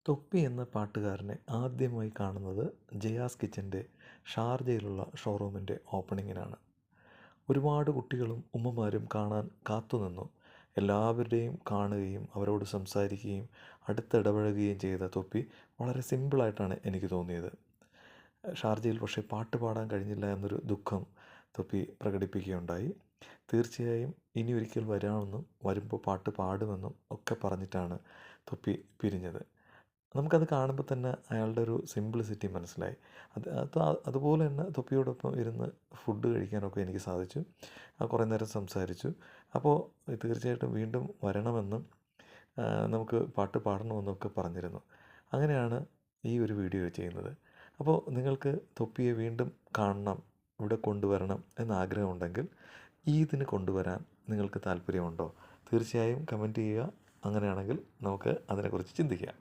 തൊപ്പി എന്ന പാട്ടുകാരനെ ആദ്യമായി കാണുന്നത് ജയാസ് കിച്ചൻ്റെ ഷാർജയിലുള്ള ഷോറൂമിൻ്റെ ഓപ്പണിങ്ങിനാണ്. ഒരുപാട് കുട്ടികളും ഉമ്മമാരും കാണാൻ കാത്തുനിന്നു. എല്ലാവരുടെയും കാണുകയും അവരോട് സംസാരിക്കുകയും അടുത്തിടപഴകുകയും ചെയ്ത തൊപ്പി വളരെ സിമ്പിളായിട്ടാണ് എനിക്ക് തോന്നിയത്. ഷാർജയിൽ പക്ഷേ പാട്ട് പാടാൻ കഴിഞ്ഞില്ല എന്നൊരു ദുഃഖം തൊപ്പി പ്രകടിപ്പിക്കുകയുണ്ടായി. തീർച്ചയായും ഇനി ഒരിക്കൽ വരാമെന്നും വരുമ്പോൾ പാട്ട് പാടുമെന്നും ഒക്കെ പറഞ്ഞിട്ടാണ് തൊപ്പി പിരിഞ്ഞത്. നമുക്കത് കാണുമ്പോൾ തന്നെ അയാളുടെ ഒരു സിംപ്ലിസിറ്റി മനസ്സിലായി. അതുപോലെ തന്നെ തൊപ്പിയോടൊപ്പം ഇരുന്ന് ഫുഡ് കഴിക്കാനൊക്കെ എനിക്ക് സാധിച്ചു. കുറേ നേരം സംസാരിച്ചു. അപ്പോൾ തീർച്ചയായിട്ടും വീണ്ടും വരണമെന്നും നമുക്ക് പാട്ട് പാടണമെന്നൊക്കെ പറഞ്ഞിരുന്നു. അങ്ങനെയാണ് ഈ ഒരു വീഡിയോ ചെയ്യുന്നത്. അപ്പോൾ നിങ്ങൾക്ക് തൊപ്പിയെ വീണ്ടും കാണണം, ഇവിടെ കൊണ്ടുവരണം എന്നാഗ്രഹമുണ്ടെങ്കിൽ ഇതിന് കൊണ്ടുവരാൻ നിങ്ങൾക്ക് താല്പര്യമുണ്ടോ? തീർച്ചയായും കമൻറ്റ് ചെയ്യുക. അങ്ങനെയാണെങ്കിൽ നമുക്ക് അതിനെക്കുറിച്ച് ചിന്തിക്കാം.